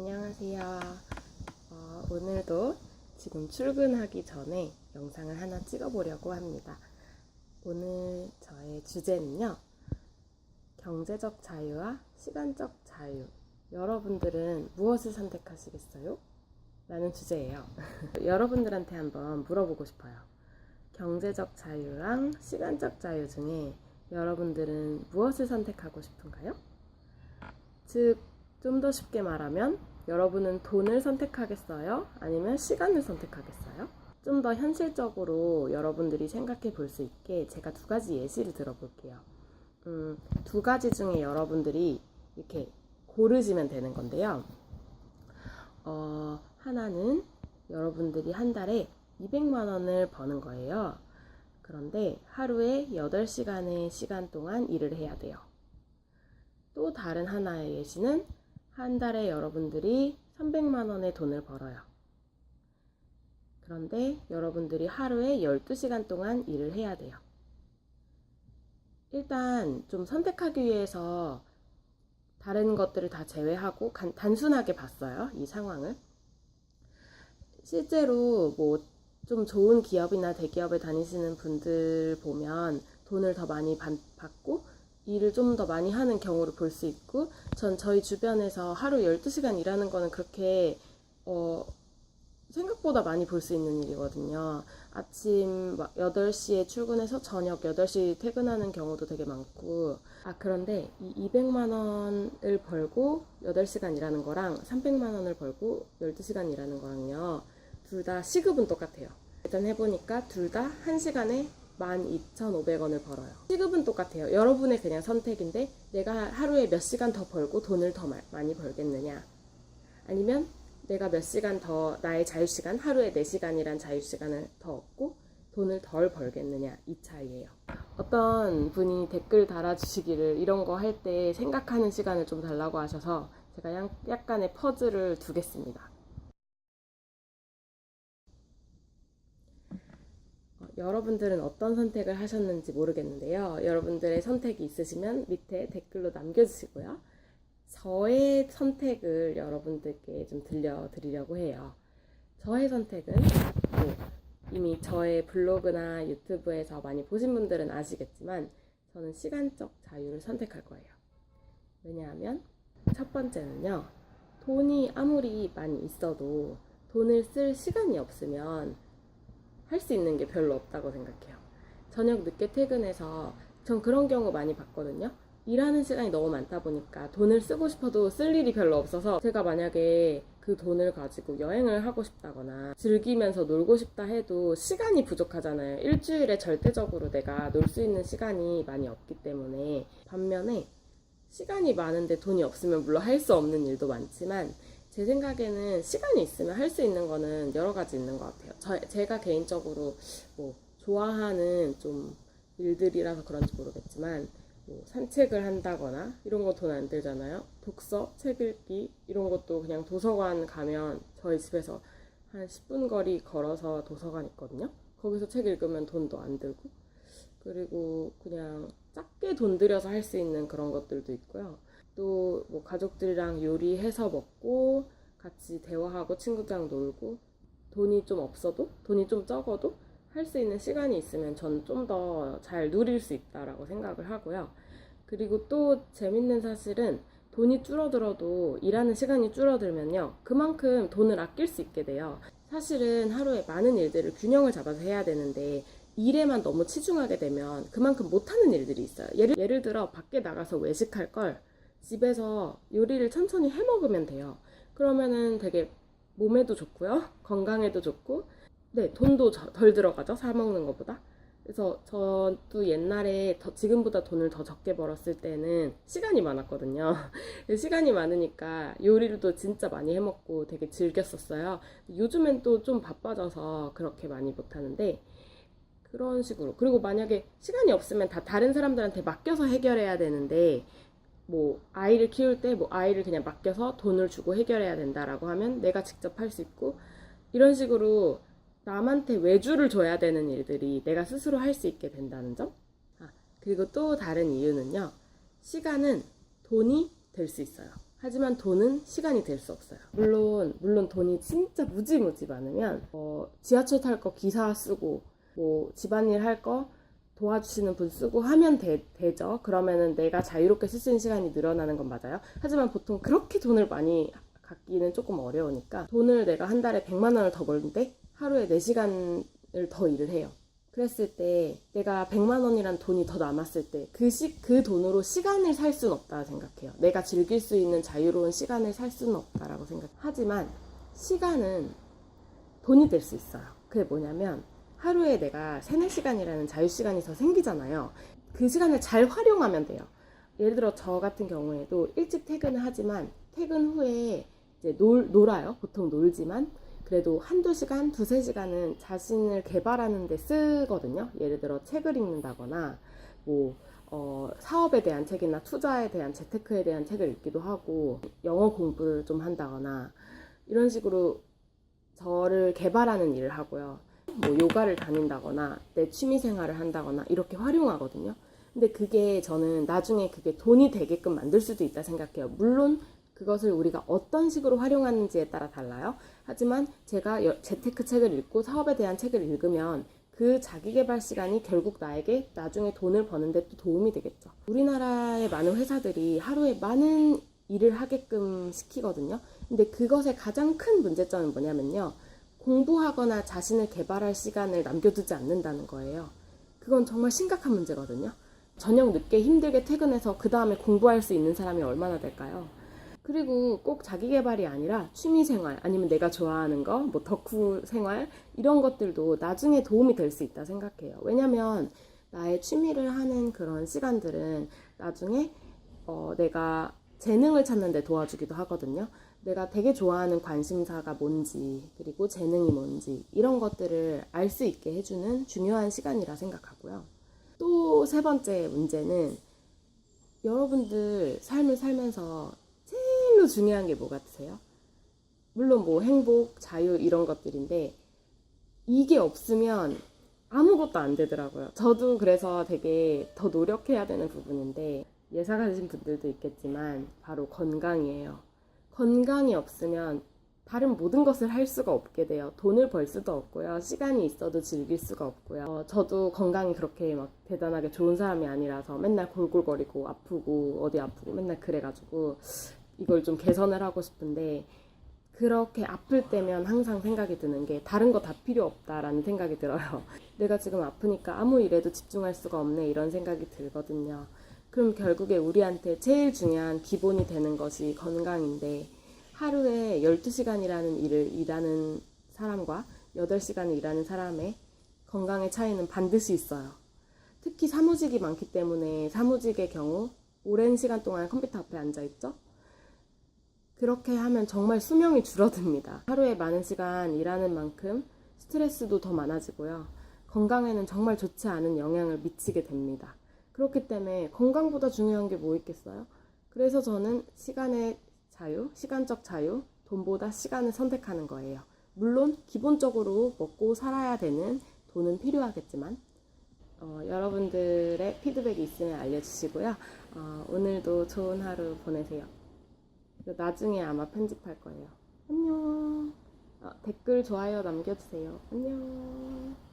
안녕하세요. 오늘도 지금 출근하기 전에 영상을 하나 찍어보려고 합니다. 오늘 저의 주제는요, 경제적 자유와 시간적 자유. 여러분들은 무엇을 선택하시겠어요? 라는 주제예요. 여러분들한테 한번 물어보고 싶어요. 경제적 자유랑 시간적 자유 중에 여러분들은 무엇을 선택하고 싶은가요? 즉, 좀 더 쉽게 말하면 여러분은 돈을 선택하겠어요? 아니면 시간을 선택하겠어요? 좀 더 현실적으로 여러분들이 생각해 볼 수 있게 제가 두 가지 예시를 들어볼게요. 두 가지 중에 여러분들이 이렇게 고르시면 되는 건데요. 하나는 여러분들이 한 달에 200만 원을 버는 거예요. 그런데 하루에 8시간의 시간 동안 일을 해야 돼요. 또 다른 하나의 예시는 한 달에 여러분들이 300만 원의 돈을 벌어요. 그런데 여러분들이 하루에 12시간 동안 일을 해야 돼요. 일단 좀 선택하기 위해서 다른 것들을 다 제외하고 단순하게 봤어요. 이 상황을. 실제로 뭐 좀 좋은 기업이나 대기업에 다니시는 분들 보면 돈을 더 많이 받고 일을 좀 더 많이 하는 경우를 볼 수 있고, 전 저희 주변에서 하루 12시간 일하는 거는 그렇게 생각보다 많이 볼 수 있는 일이거든요. 아침 8시에 출근해서 저녁 8시 퇴근하는 경우도 되게 많고. 그런데 이 200만 원을 벌고 8시간 일하는 거랑 300만 원을 벌고 12시간 일하는 거랑요, 둘 다 시급은 똑같아요. 일단 해보니까 둘 다 1시간에 12,500원을 벌어요. 시급은 똑같아요. 여러분의 그냥 선택인데, 내가 하루에 몇 시간 더 벌고 돈을 더 많이 벌겠느냐, 아니면 내가 몇 시간 더 나의 자유시간, 하루에 4시간이란 자유시간을 더 얻고 돈을 덜 벌겠느냐, 이 차이예요. 어떤 분이 댓글 달아주시기를 이런 거 할 때 생각하는 시간을 좀 달라고 하셔서 제가 약간의 퍼즐을 두겠습니다. 여러분들은 어떤 선택을 하셨는지 모르겠는데요. 여러분들의 선택이 있으시면 밑에 댓글로 남겨주시고요. 저의 선택을 여러분들께 좀 들려드리려고 해요. 저의 선택은 이미 저의 블로그나 유튜브에서 많이 보신 분들은 아시겠지만, 저는 시간적 자유를 선택할 거예요. 왜냐하면 첫 번째는요, 돈이 아무리 많이 있어도 돈을 쓸 시간이 없으면 할 수 있는 게 별로 없다고 생각해요. 저녁 늦게 퇴근해서 전 그런 경우 많이 봤거든요. 일하는 시간이 너무 많다 보니까 돈을 쓰고 싶어도 쓸 일이 별로 없어서, 제가 만약에 그 돈을 가지고 여행을 하고 싶다거나 즐기면서 놀고 싶다 해도 시간이 부족하잖아요. 일주일에 절대적으로 내가 놀 수 있는 시간이 많이 없기 때문에. 반면에 시간이 많은데 돈이 없으면 물론 할 수 없는 일도 많지만, 제 생각에는 시간이 있으면 할 수 있는 거는 여러 가지 있는 것 같아요. 제가 개인적으로 좋아하는 좀 일들이라서 그런지 모르겠지만, 산책을 한다거나 이런 거 돈 안 들잖아요. 독서, 책 읽기 이런 것도 그냥 도서관 가면, 저희 집에서 한 10분 거리 걸어서 도서관 있거든요. 거기서 책 읽으면 돈도 안 들고, 그리고 그냥 작게 돈 들여서 할 수 있는 그런 것들도 있고요. 또 가족들이랑 요리해서 먹고 같이 대화하고 친구들이랑 놀고, 돈이 좀 없어도, 돈이 좀 적어도 할 수 있는 시간이 있으면 전 좀 더 잘 누릴 수 있다라고 생각을 하고요. 그리고 또 재밌는 사실은, 돈이 줄어들어도 일하는 시간이 줄어들면요, 그만큼 돈을 아낄 수 있게 돼요. 사실은 하루에 많은 일들을 균형을 잡아서 해야 되는데, 일에만 너무 치중하게 되면 그만큼 못하는 일들이 있어요. 예를 들어 밖에 나가서 외식할 걸 집에서 요리를 천천히 해 먹으면 돼요. 그러면은 되게 몸에도 좋고요, 건강에도 좋고, 네, 돈도 덜 들어가죠, 사 먹는 것보다. 그래서 저도 옛날에 지금보다 돈을 더 적게 벌었을 때는 시간이 많았거든요. 시간이 많으니까 요리도 진짜 많이 해 먹고 되게 즐겼었어요. 요즘엔 또 좀 바빠져서 그렇게 많이 못하는데, 그런 식으로. 그리고 만약에 시간이 없으면 다 다른 사람들한테 맡겨서 해결해야 되는데, 아이를 키울 때 아이를 그냥 맡겨서 돈을 주고 해결해야 된다라고 하면 내가 직접 할 수 있고, 이런 식으로 남한테 외주를 줘야 되는 일들이 내가 스스로 할 수 있게 된다는 점. 그리고 또 다른 이유는요, 시간은 돈이 될 수 있어요. 하지만 돈은 시간이 될 수 없어요. 물론 돈이 진짜 무지무지 많으면 지하철 탈 거 기사 쓰고 뭐 집안일 할 거 도와주시는 분 쓰고 하면 되죠. 그러면은 내가 자유롭게 쓸 수 있는 시간이 늘어나는 건 맞아요. 하지만 보통 그렇게 돈을 많이 갖기는 조금 어려우니까 돈을 내가 한 달에 100만 원을 더 벌는데 하루에 4시간을 더 일을 해요. 그랬을 때 내가 100만 원이란 돈이 더 남았을 때 그 돈으로 시간을 살 수는 없다 생각해요. 내가 즐길 수 있는 자유로운 시간을 살 수는 없다라고 하지만 시간은 돈이 될 수 있어요. 그게 뭐냐면 하루에 내가 3, 4시간이라는 자유시간이 더 생기잖아요. 그 시간을 잘 활용하면 돼요. 예를 들어 저 같은 경우에도 일찍 퇴근을 하지만 퇴근 후에 이제 놀아요. 보통 놀지만 그래도 한두 시간, 두세 시간은 자신을 개발하는 데 쓰거든요. 예를 들어 책을 읽는다거나 뭐 사업에 대한 책이나 투자에 대한 재테크에 대한 책을 읽기도 하고 영어 공부를 좀 한다거나 이런 식으로 저를 개발하는 일을 하고요. 뭐 요가를 다닌다거나 내 취미 생활을 한다거나 이렇게 활용하거든요. 근데 그게 저는 나중에 그게 돈이 되게끔 만들 수도 있다 생각해요. 물론 그것을 우리가 어떤 식으로 활용하는지에 따라 달라요. 하지만 제가 재테크 책을 읽고 사업에 대한 책을 읽으면 그 자기계발 시간이 결국 나에게 나중에 돈을 버는데 또 도움이 되겠죠. 우리나라의 많은 회사들이 하루에 많은 일을 하게끔 시키거든요. 근데 그것의 가장 큰 문제점은 뭐냐면요. 공부하거나 자신을 개발할 시간을 남겨두지 않는다는 거예요. 그건 정말 심각한 문제거든요. 저녁 늦게 힘들게 퇴근해서 그 다음에 공부할 수 있는 사람이 얼마나 될까요? 그리고 꼭 자기 개발이 아니라 취미 생활 아니면 내가 좋아하는 거, 뭐 덕후 생활 이런 것들도 나중에 도움이 될 수 있다 생각해요. 왜냐면 나의 취미를 하는 그런 시간들은 나중에 내가 재능을 찾는 데 도와주기도 하거든요. 내가 되게 좋아하는 관심사가 뭔지 그리고 재능이 뭔지 이런 것들을 알 수 있게 해주는 중요한 시간이라 생각하고요. 또 세 번째 문제는 여러분들 삶을 살면서 제일로 중요한 게 뭐 같으세요? 물론 뭐 행복, 자유 이런 것들인데 이게 없으면 아무것도 안 되더라고요. 저도 그래서 되게 더 노력해야 되는 부분인데 예상하신 분들도 있겠지만 바로 건강이에요. 건강이 없으면 다른 모든 것을 할 수가 없게 돼요. 돈을 벌 수도 없고요. 시간이 있어도 즐길 수가 없고요. 저도 건강이 그렇게 막 대단하게 좋은 사람이 아니라서 맨날 골골거리고 아프고 어디 아프고 맨날 그래가지고 이걸 좀 개선을 하고 싶은데 그렇게 아플 때면 항상 생각이 드는 게 다른 거 다 필요 없다라는 생각이 들어요. 내가 지금 아프니까 아무 일에도 집중할 수가 없네 이런 생각이 들거든요. 그럼 결국에 우리한테 제일 중요한 기본이 되는 것이 건강인데 하루에 12시간이라는 일을 일하는 사람과 8시간을 일하는 사람의 건강의 차이는 반드시 있어요. 특히 사무직이 많기 때문에 사무직의 경우 오랜 시간 동안 컴퓨터 앞에 앉아있죠? 그렇게 하면 정말 수명이 줄어듭니다. 하루에 많은 시간 일하는 만큼 스트레스도 더 많아지고요. 건강에는 정말 좋지 않은 영향을 미치게 됩니다. 그렇기 때문에 건강보다 중요한 게 뭐 있겠어요? 그래서 저는 시간의 자유, 시간적 자유, 돈보다 시간을 선택하는 거예요. 물론 기본적으로 먹고 살아야 되는 돈은 필요하겠지만 여러분들의 피드백이 있으면 알려주시고요. 오늘도 좋은 하루 보내세요. 나중에 아마 편집할 거예요. 안녕. 댓글, 좋아요 남겨주세요. 안녕.